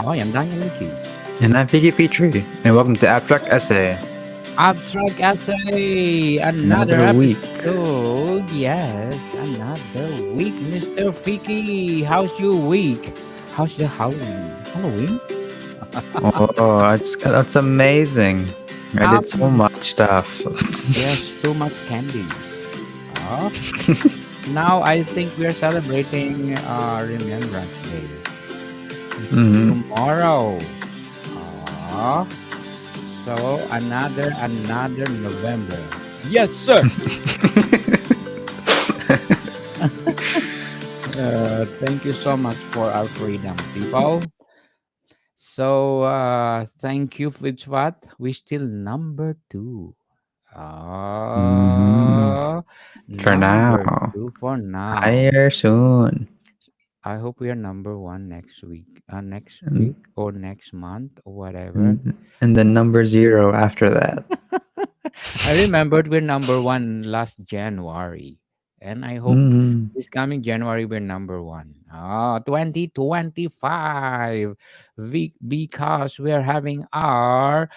I am Daniel Lucchese. And I'm Vicky Petrie, and welcome to Abstract Essay. Abstract Essay, another Another week. episode. Yes, another week, Mr. Fiki. How's your week? How's the Halloween? Halloween? Oh, it's amazing. I did so Um, much stuff. yes, too much candies. Oh, now I think we're celebrating Remembrance Day hmm tomorrow. Oh, so another November. Yes, sir. Thank you so much for our freedom, people. So, thank you, Fitzwat. We still number two. hmm Ah, For number now. two for now. Higher soon. I hope we are number one next week. Next And, week or next month or whatever. and then number zero after that. I remembered we're number one last January. And I hope hmm this coming January we're number one. 2025. Because we're having our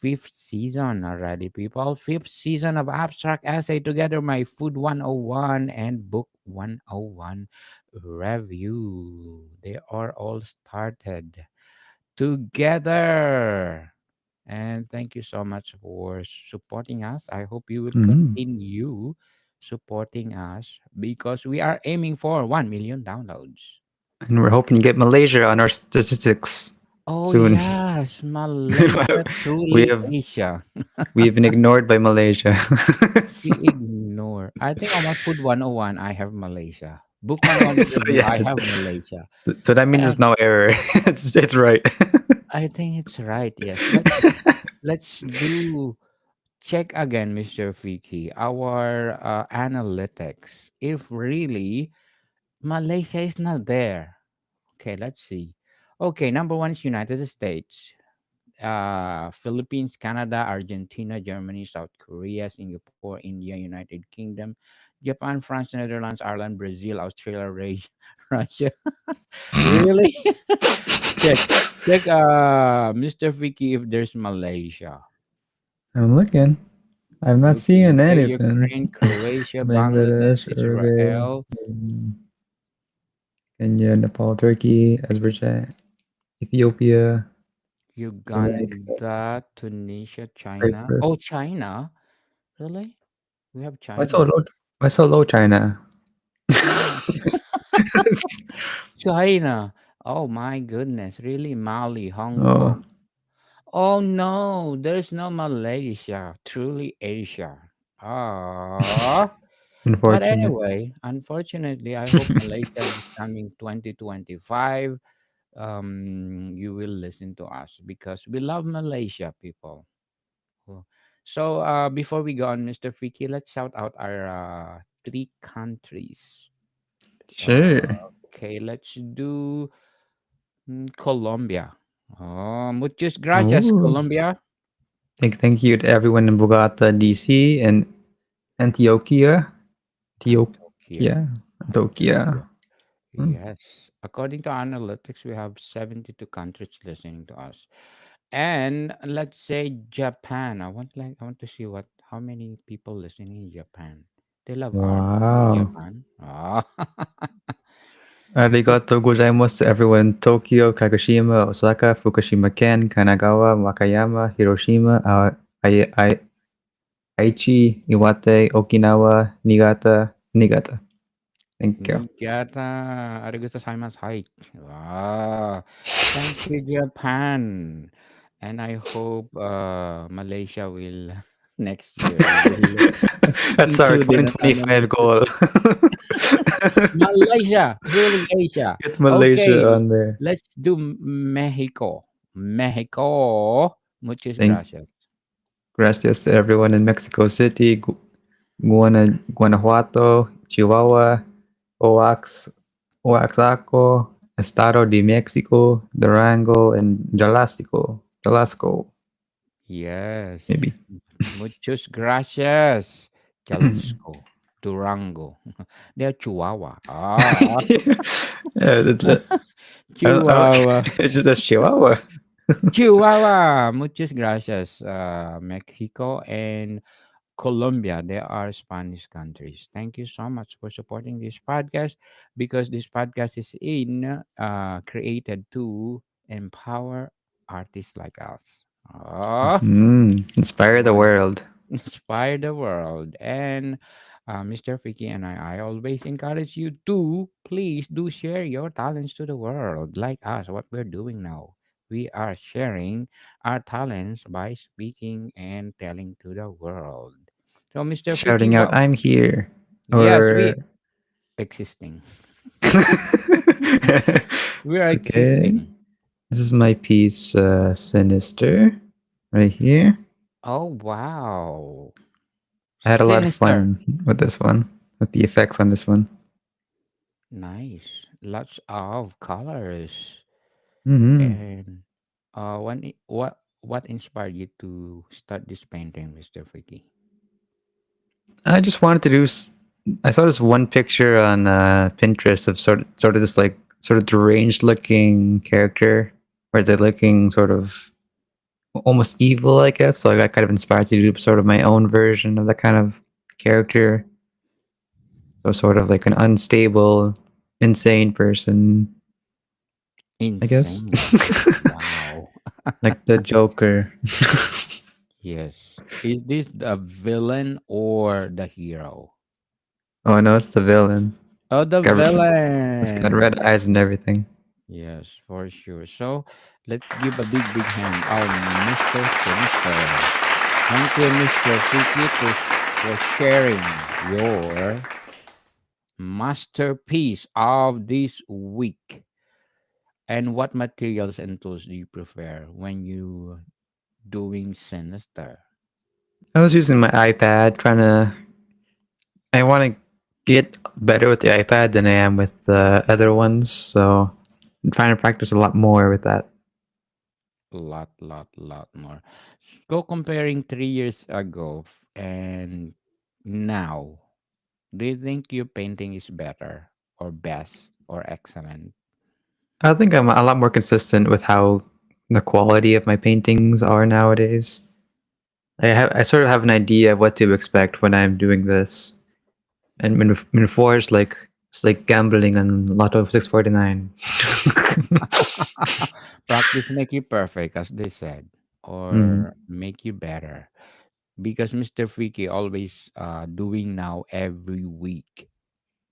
fifth season already, people. Fifth season of Abstract Essay together, my Food 101 and Book 101 review. They are all started together. And thank you so much for supporting us. I hope you will hmm continue supporting us because we are aiming for 1 million downloads. And we're hoping to get Malaysia on our statistics Oh, soon. yes, Malaysia, we truly have Asia. we've been ignored by Malaysia. We ignore. I think on my Food 101, I have Malaysia. Book 101 so review, yeah, I have Malaysia. so that means Uh, it's no error. it's right. I think it's right. Yes. Let's do check again, Mr. Fiki, our analytics. If really Malaysia is not there. Okay, let's see. Okay, number one is United States, Philippines, Canada, Argentina, Germany, South Korea, Singapore, India, United Kingdom, Japan, France, Netherlands, Ireland, Brazil, Australia, Russia. Really? check, check, Mr. Fiki, if there's Malaysia. I'm looking. I'm not Okay, seeing okay, anything. Ukraine, Croatia, Bangladesh, Bangladesh, Uruguay, Israel, Kenya, Nepal, Turkey, Azerbaijan, Ethiopia, Jamaica, Uganda, Tunisia, China. Oh, Cyprus. China? Really? We have Why so China. low? Why so low, China? China. China. Oh my goodness. Really? Mali, Hong oh, Kong. Oh no, there's no Malaysia. Truly Asia. Ah. But unfortunate. anyway, unfortunately, I hope Malaysia this coming 2025 you will listen to us because we love Malaysia, people. Cool. So before we go on, Mr. Freaky, let's shout out our three countries. Sure. Okay, let's do Colombia. Oh, muchas gracias, Oh, Colombia. thank you to everyone in Bogota, DC, and Antioquia, Antioquia. Antioquia, Antioquia. Antioquia. Hmm. Yes. According to analytics, we have 72 countries listening to us. And let's say Japan. I want to see what how many people listening in Japan. They love our Wow. Japan. Ah. Arigato gozaimasu to everyone in Tokyo, Kagoshima, Osaka, Fukushima Ken, Kanagawa, Wakayama, Hiroshima, Aichi, Iwate, Okinawa, Niigata. Thank you. Niigata, arigato gozaimasu. Hai. Wow. Thank you, Japan. And I hope Malaysia will next year we will That's our include in an 2025 goal. analytics. Malaysia, truly Asia. Get Malaysia Okay, on there. let's do Mexico. Mexico. Muchas Thank gracias. gracias to everyone in Mexico City, Guanajuato, Chihuahua, Oax, Oaxaco, Estado de Mexico, Durango, and Jalisco, Yes. maybe. Muchas gracias. Jalisco. Durango. They're Chihuahua. Ah, Yeah, I don't, Chihuahua. it's just a Chihuahua. Chihuahua. Muchas gracias. Mexico and Colombia, they are Spanish countries. Thank you so much for supporting this podcast because this podcast is created to empower artists like us. Oh, Inspire the my world. inspire the world. And Mr. Fiki and I always encourage you to please do share your talents to the world, like us, what we're doing now. We are sharing our talents by speaking and telling to the world. So, Mr. Fiki, Shouting out, what? I'm here. Yes, we Or existing. We are it's okay. existing. This is my piece, Sinister, right here. Oh, wow. I had a lot of Sinister. fun with this one, with the effects on this one. Nice. Lots of colors. Hmm And what inspired you to start this painting, Mr. Freaky? I just wanted to do. I saw this one picture on Pinterest of sort of this like sort of deranged looking character, where they're looking sort of almost evil, I guess. So I got kind of inspired to do sort of my own version of that kind of character. So sort of like an unstable, insane person, I guess. Insane. Wow. Like the Joker. Yes. Is this the villain or the hero? Oh no, it's the villain. Oh, the Got, it's got red villain. eyes and everything. Yes, for sure. So let's give a big hand. Oh, Mr. Sinister. Thank you, Mr. Freaky, for sharing your masterpiece of this week. And what materials and tools do you prefer when you doing Sinister? I was using my iPad, trying to. I want to get better with the iPad than I am with the other ones, so I'm trying to practice a lot more with that. Lot more. Go comparing 3 years ago and now. Do you think your painting is better or best or excellent? I think I'm a lot more consistent with how the quality of my paintings are nowadays. I sort of have an idea of what to expect when I'm doing this. And before it's like gambling on Lotto 649. Practice make you perfect, as they said, Mm. or make you better. Because Mr. Freaky always doing now every week.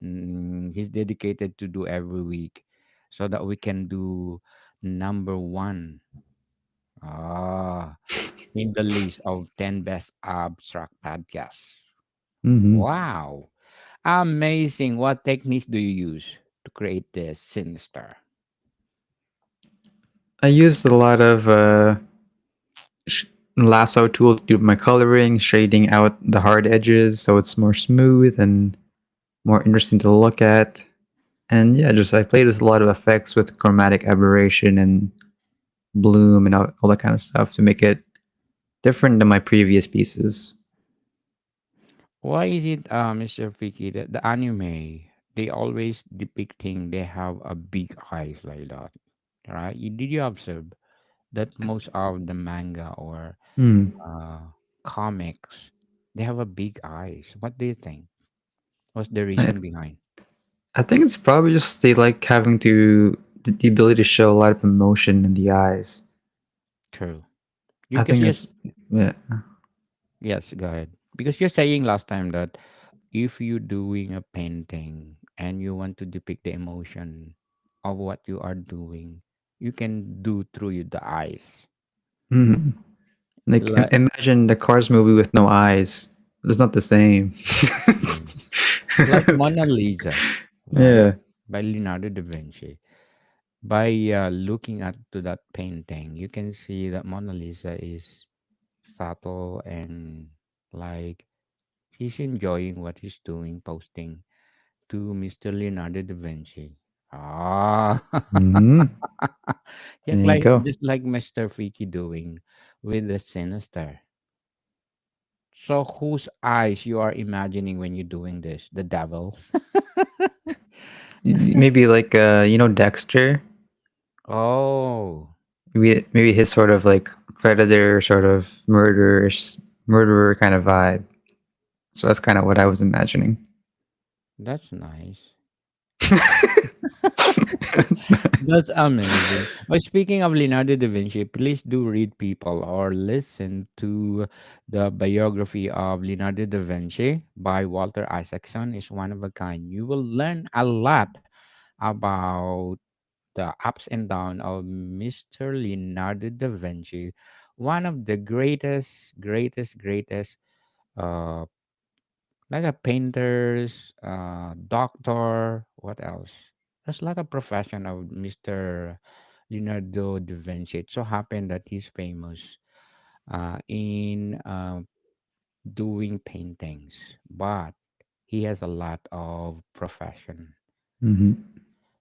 He's dedicated to do every week so that we can do number one ah, in the list of 10 best abstract podcasts. hmm Wow. Amazing. What techniques do you use to create this sinister? I used a lot of sh- lasso tool to do my coloring, shading out the hard edges so it's more smooth and more interesting to look at. And yeah, just I played with a lot of effects with chromatic aberration and bloom and all that kind of stuff to make it different than my previous pieces. Why is it, Mr. Fiki, that the anime they always depicting they have a big eyes like that, right? Did you observe that most of the manga or Hmm. comics they have a big eyes? What do you think? What's the I, reason behind? I think it's probably just they like having the ability to show a lot of emotion in the eyes. True. I Because think yes, that's yeah. yes, go ahead. Because you're saying last time that if you're doing a painting and you want to depict the emotion of what you are doing, you can do through the eyes. Mhm. Like Like, imagine the Cars movie with no eyes. It's not the same. mm, like Mona Lisa, right? Yeah. By Leonardo da Vinci. By looking at to that painting, you can see that Mona Lisa is subtle and like he's enjoying what he's doing, posting to Mr. Leonardo da Vinci. Ah, hmm There you go. just like Mr. Freaky doing with the Sinister. So whose eyes you are imagining when you're doing this? The devil. Maybe like Dexter. Oh, Maybe his sort of like predator, sort of murderer kind of vibe. So that's kind of what I was imagining. that's nice. It's not- That's amazing. But speaking of Leonardo da Vinci, please do read people or listen to the biography of Leonardo da Vinci by Walter Isaacson. It's one of a kind. You will learn a lot about the ups and downs of Mr. Leonardo da Vinci, one of the greatest uh like a painters, doctor, what else? There's a lot of profession of Mr. Leonardo da Vinci. It so happened that he's famous in doing paintings, but he has a lot of profession. Mhm.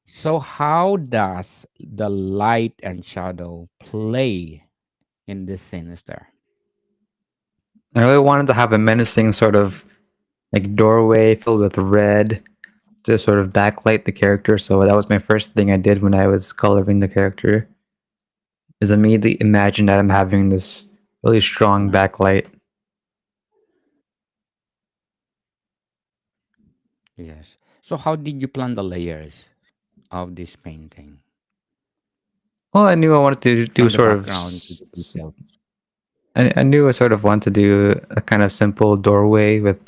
So how does the light and shadow play in this sinister? I really wanted to have a menacing sort of like doorway filled with red to sort of backlight the character. So that was my first thing I did when I was coloring the character. Is immediately imagine that I'm having this really strong Mhm. backlight. Yes. So how did you plan the layers of this painting Well, I knew I wanted to do from the sort of. background to the details? I knew I sort of wanted to do a kind of simple doorway with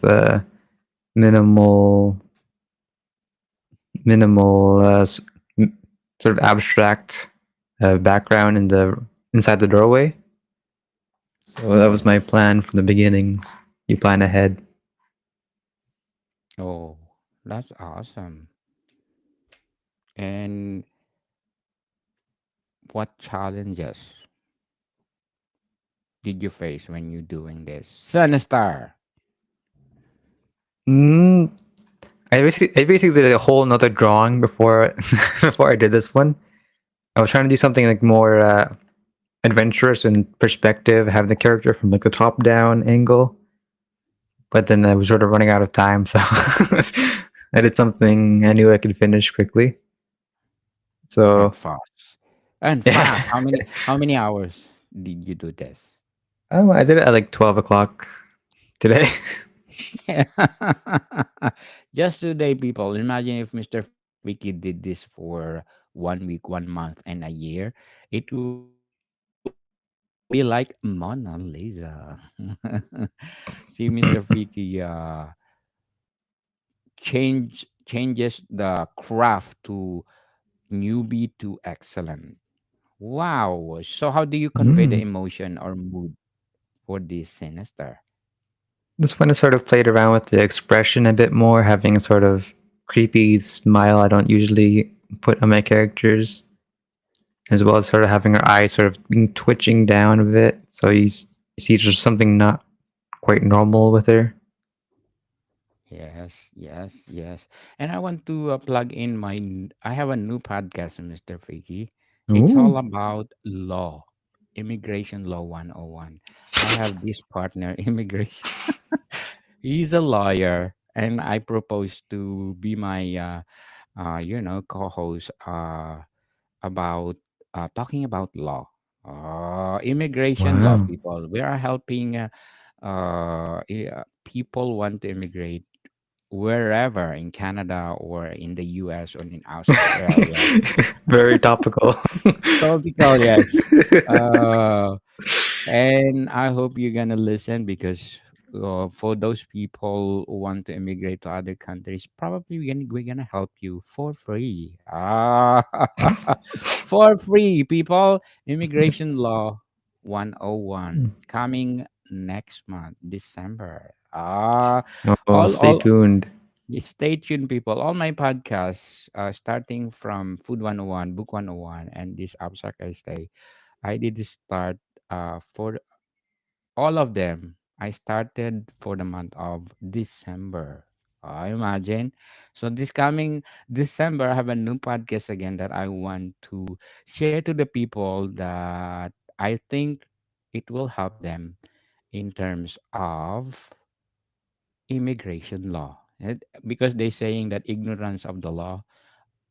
minimal, minimal, sort of abstract background in the inside the doorway. So that was my Yes. plan from the beginnings. You plan ahead. Oh, that's awesome. And what challenges did you face when you're doing this? Sunstar. Mm, I basically did a whole nother drawing before before I did this one. I was trying to do something like more adventurous in perspective, have the character from like the top down angle. But then I was sort of running out of time, so I did something I knew I could finish quickly. And So fast. And fast. yeah, How many hours did you do this? I did it at like 12 o'clock today. Just today, people. Imagine if Mr. Vicky did this for 1 week, 1 month, and a year. It will be like Mona Lisa. See, Mr. Vicky changes the craft to newbie to excellent. Wow. So how do you convey the Mm. emotion or mood for this sinister? This one I sort of played around with the expression a bit more, having a sort of creepy smile I don't usually put on my characters, as well as sort of having her eyes sort of being twitching down a bit. So you see there's something not quite normal with her. Yes. And I want to plug in I have a new podcast, Mr. Vicky. It's Ooh. all about law, immigration law 101. I have this partner, immigration. He's a lawyer, and I proposed to be my, co-host about talking about law, immigration law. Wow. People, we are helping people want to immigrate wherever in Canada or in the US or in Australia. Very topical. Topical, yes. Uh, and I hope you're gonna listen because for those people who want to immigrate to other countries, probably we're gonna help you for free. For free, people. Immigration law 101 coming next month, December. Oh, stay All tuned. stay tuned, people. All my podcasts, starting from Food 101, Book 101, and this Abstract I Stay, I did start for all of them. I started for the month of December. Imagine. So this coming December, I have a new podcast again that I want to share to the people that I think it will help them in terms of immigration law. Because they're saying that ignorance of the law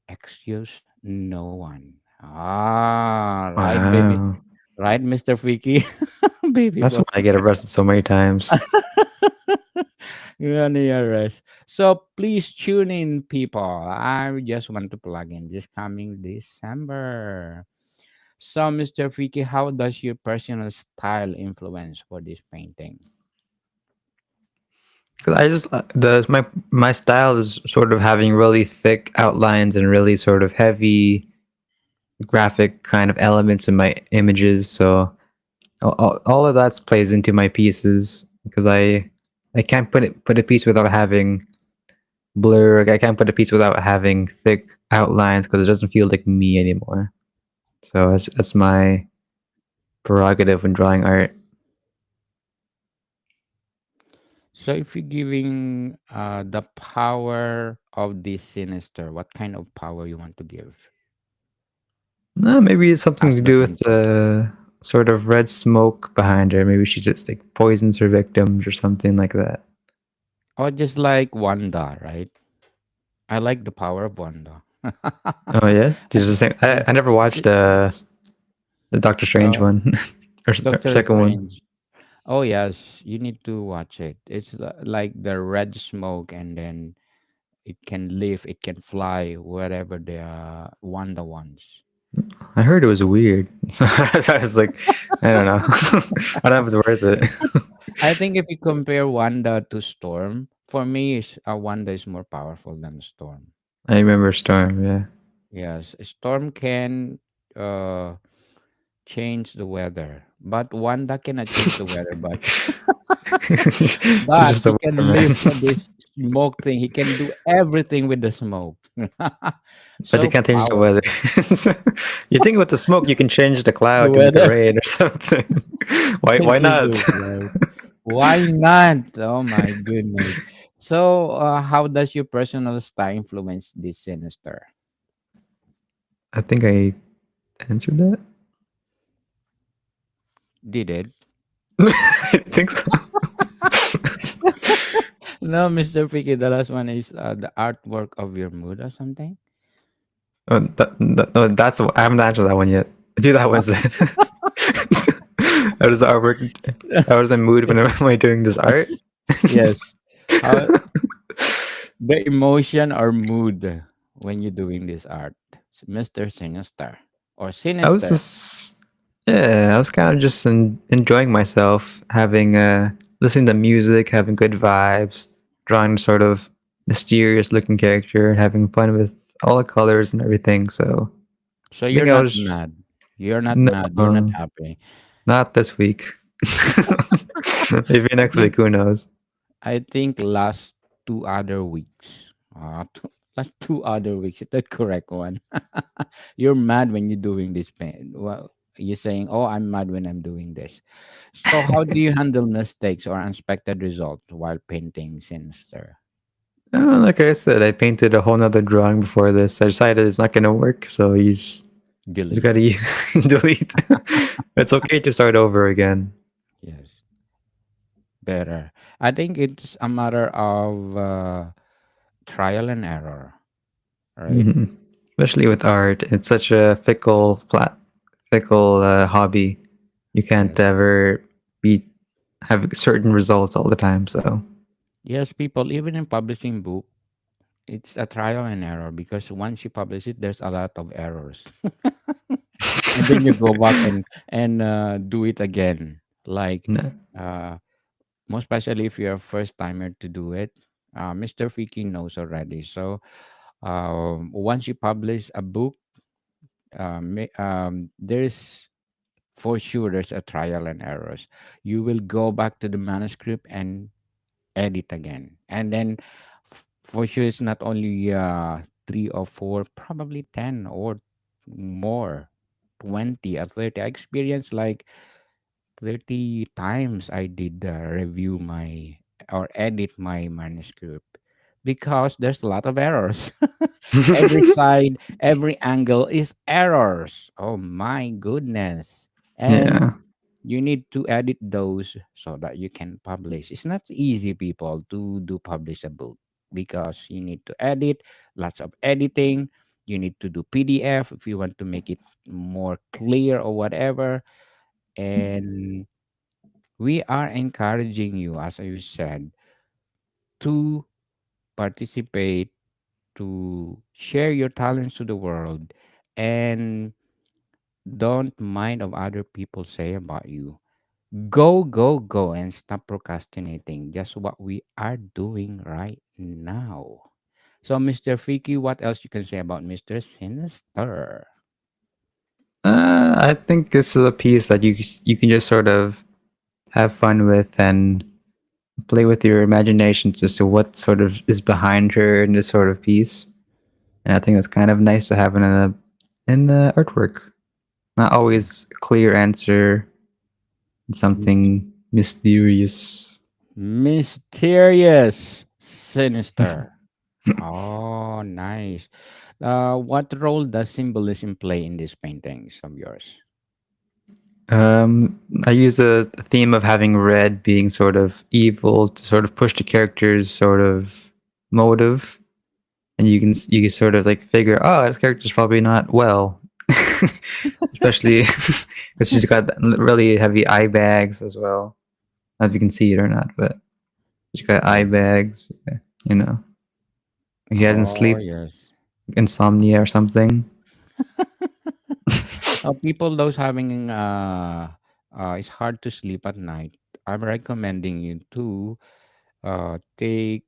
excuse no one. Ah, right, baby. Wow. Right, Mr. Freaky? Baby That's boy. why I get arrested so many times. You're on the arrest. So please tune in, people. I just want to plug in this coming December. So, Mr. Freaky, how does your personal style influence for this painting? 'Cause I just the my style is sort of having really thick outlines and really sort of heavy graphic kind of elements in my images. So all of that plays into my pieces because I can't put a piece without having blur. Like, I can't put a piece without having thick outlines because it doesn't feel like me anymore. So that's my prerogative when drawing art. So, if you're giving the power of this sinister, what kind of power you want to give No, maybe it's something as to the do with painting? the sort of red smoke behind her. Maybe she just like poisons her victims or something like that. Or just like Wanda, right? I like the power of Wanda. Oh yeah, there's the same. I never watched the Doctor Strange uh, one or Doctor second one. Strange. Oh yes, you need to watch it. It's like the red smoke, and then it can live, it can fly wherever the Wanda wants. I heard it was weird, so I was like, I don't know. I don't know if it's worth it. I think if you compare Wanda to Storm, for me, Wanda is more powerful than Storm. I remember Storm. Yeah. Yes, Storm can uh, change the weather, but Wanda cannot change the weather. But He's but just he a can live weatherman. this smoke thing. He can do everything with the smoke. But you So can't change the weather. powerful. So, you think with the smoke you can change the The cloud to make it weather rain or something? Why can change not? the cloud. Why not? Oh my goodness. So, how does your personal style influence this sinister? I think I answered that. Did it? I think so. No, Mr. Freaky, the last one is the artwork of your mood or something. Oh, no, I haven't answered that one yet. Do that one instead. How does the artwork? How does my mood when am I doing this art? Yes. How the emotion or mood when you're doing this art, Mr. Sinister or I was Sinister. just, yeah, I was kind of just enjoying myself, having listening to music, having good vibes, drawing sort of mysterious looking character, having fun with all the colors and everything. So So I you're think I not was mad. You're not no, mad. You're not happy. not this week. Maybe I next week. think Who knows? I think last 2 other weeks. Last 2 other weeks. Is that correct one? You're mad when you're doing this pain. Well, you're saying, "Oh, I'm mad when I'm doing this." So how do you handle mistakes or unexpected results while painting sinister? Like I said, I painted a whole nother drawing before this. I decided it's not gonna work, so he's got Delete. to delete. It's okay to start over again. Yes, better. I think it's a matter of trial and error, right? Hmm. Especially with art, it's such a fickle hobby. You can't Yes. ever be have certain results all the time. So Yes, people, even in publishing book, it's a trial and error because once you publish it, there's a lot of errors, and then you go back and do it again. Like, no. uh, most especially if you're a first timer to do it, Mr. Fiki knows already. So, once you publish a book, there's for sure there's a trial and errors. You will go back to the manuscript and edit again, and then for sure it's not only 3 or 4, probably 10 or more, 20 or 30. I experienced like 30 times I did review my or edit my manuscript because there's a lot of errors. Every side, every angle is errors. Oh my goodness. And Yeah. You need to edit those so that you can publish. It's not easy, people, to do publish a book because you need to edit, lots of editing. You need to do PDF if you want to make it more clear or whatever. And we are encouraging you, as I said, to participate, to share your talents to the world, and don't mind of other people say about you. Go, go, go, and stop procrastinating. Just what we are doing right now. So, Mr. Fiki, what else you can say about Mr. Sinister? I think this is a piece that you can just sort of have fun with and play with your imaginations as to what sort of is behind her in this sort of piece. And I think that's kind of nice to have in the artwork. Not always a clear answer, something mysterious. Mysterious Sinister. Oh, nice. What role does symbolism play in these paintings of yours? I use a theme of having red being sort of evil to sort of push the character's sort of motive, and you can sort of like figure, oh, this character's probably not well, especially because she's got really heavy eye bags as well. I don't know if you can see it or not, but she's got eye Yes. bags. You know, he hasn't Oh, sleep yes. insomnia or something. People those having it's hard to sleep at night. I'm recommending you to take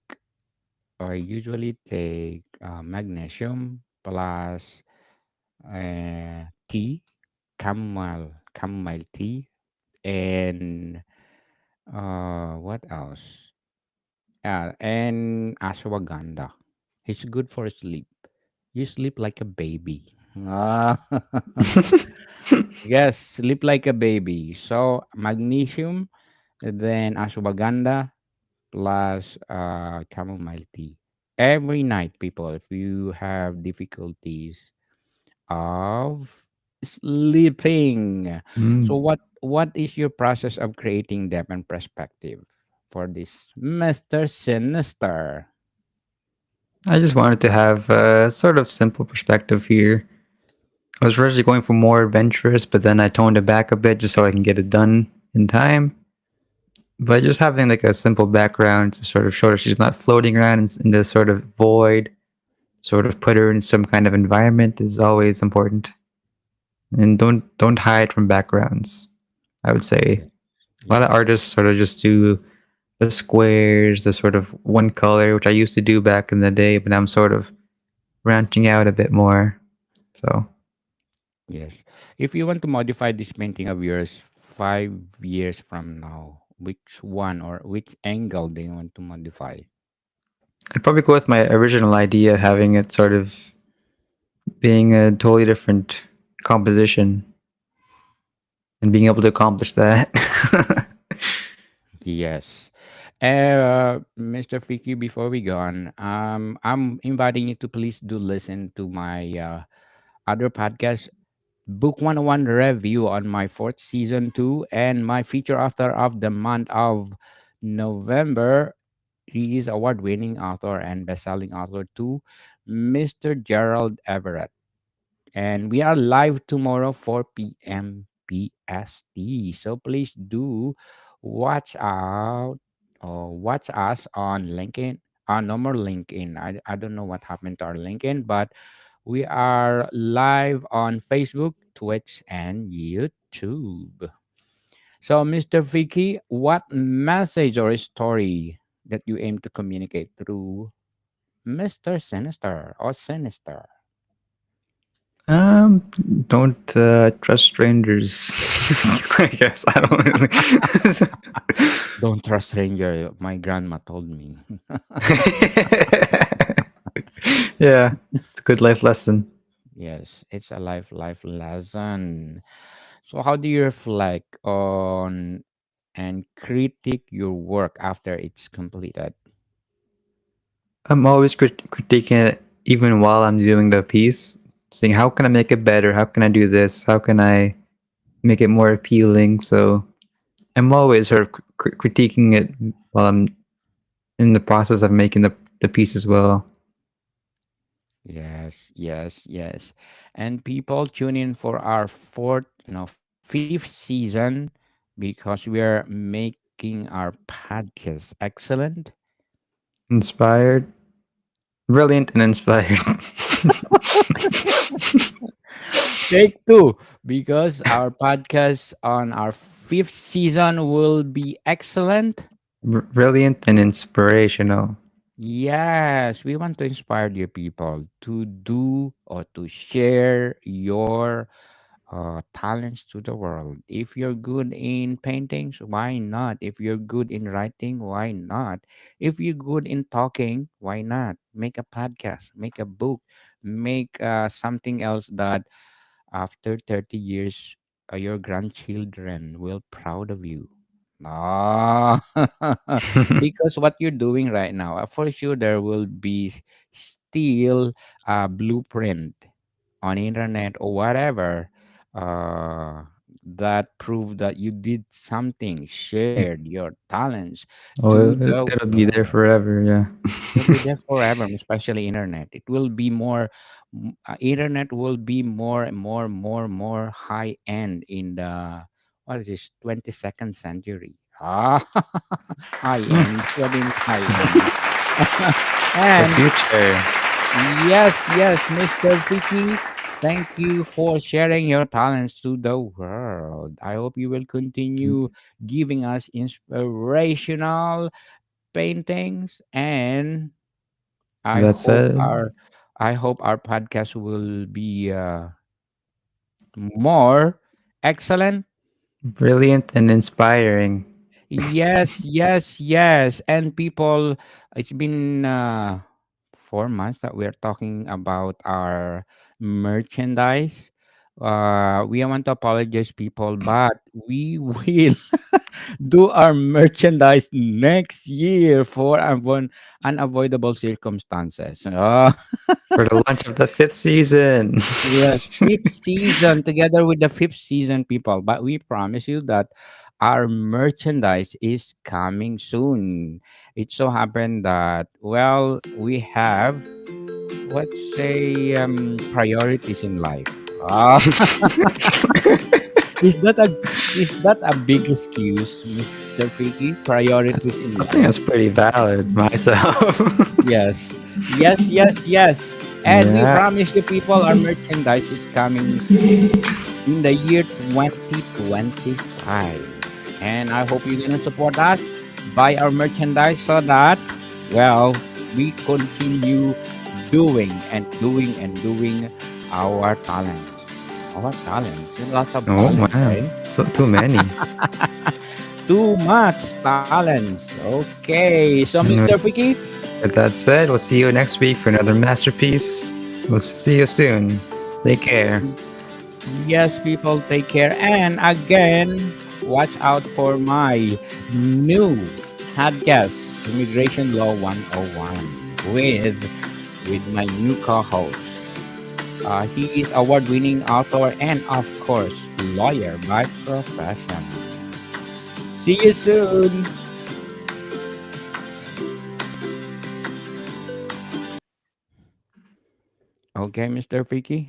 usually take magnesium plus tea, chamomile tea, and what else? And ashwagandha. It's good for sleep. You sleep like a baby. Ah. Yes, sleep like a baby. So magnesium, then ashwagandha plus chamomile tea. Every night, people, if you have difficulties of sleeping. So Mm. what is your process of creating depth and perspective for this Mr. Sinister? I just wanted to have a sort of simple perspective here. I was originally going for more adventurous, but then I toned it back a bit just so I can get it done in time. But just having like a simple background to sort of show that she's not floating around in this sort of void, sort of put her in some kind of environment is always important. And don't hide from backgrounds. I would say Yes. a lot of Yes. artists sort of just do the squares, the sort of one color, which I used to do back in the day, but I'm sort of branching out a bit more. So Yes. If you want to modify this painting of yours 5 years from now, which one or which angle do you want to modify? I'd probably go with my original idea, having it sort of being a totally different composition and being able to accomplish that. Yes. Mr. Fiki, before we go on, I'm inviting you to please do listen to my other podcast, Book 101 review on my fourth season 2 and my feature author of the month of November. He is award-winning author and best-selling author too, Mr. Gerald Everett. And we are live tomorrow 4 p.m. PST. So please do watch out or watch us on LinkedIn. No more LinkedIn. I don't know what happened to our LinkedIn, but we are live on Facebook, Twitch, and YouTube. So, Mr. Vicky, what message or story that you aim to communicate through Mr. Sinister or Sinister? um, don't trust strangers. I guess I don't really. Don't trust stranger. My grandma told me. Yeah, it's a good life lesson. Yes, it's a life lesson. So, how do you reflect on and critique your work after it's completed? I'm always critiquing it, even while I'm doing the piece, saying how can I make it better? How can I do this? How can I make it more appealing. So I'm always sort of critiquing it while I'm in the process of making the piece as well. Yes, yes, yes. And people tune in for our fourth, fifth season because we are making our podcast excellent. Inspired, brilliant, and inspired. Take two, because our podcast on our fifth season will be excellent. Brilliant and inspirational. Yes, we want to inspire you people to do or to share your talents to the world. If you're good in paintings, why not? If you're good in writing, why not? If you're good in talking, why not? Make a podcast, make a book, make something else that after 30 years, your grandchildren will proud of you. Ah, because what you're doing right now, for sure there will be still a blueprint on internet or whatever, uh, that prove that you did something, shared your talents Oh, to the it'll be there world. forever. Yeah. It'll be there forever, especially internet. It will be more, internet will be more and more high end in the, what is this, 22nd century. Ah, high end. What is high end? The And future. yes, yes, Mr. Vicky, thank you for sharing your talents to the world. I hope you will continue giving us inspirational paintings, and I That hope said, our I hope our podcast will be more excellent. brilliant and inspiring. Yes, yes, yes. And people, it's been 4 months that we're talking about our merchandise. We want to apologize, people, but we will do our merchandise next year for unavoidable circumstances. For the launch of the fifth season. Yes, fifth season together with the fifth season, people. But we promise you that our merchandise is coming soon. It so happened that, well, we have, let's say, priorities in life. Is that a big excuse, Mr. Freaky? Priorities in I think life. that's pretty valid myself. Yes, yes, yes, yes. And we Yeah, promise you, people, our merchandise is coming in the year 2025. And I hope you're going to support us, buy our merchandise so that, well, we continue doing and doing and doing our talents. Our talents. There's lots of oh talent, right? man, so too many. Too much talents. Okay. So, And Mr. Freaky, with that said, we'll see you next week for another masterpiece. We'll see you soon. Take care. yes, people, take care. And again, watch out for my new podcast, Immigration Law 101, with my new co-host. He is award-winning author and, of course, lawyer by profession. See you soon. Okay, Mr. Freaky.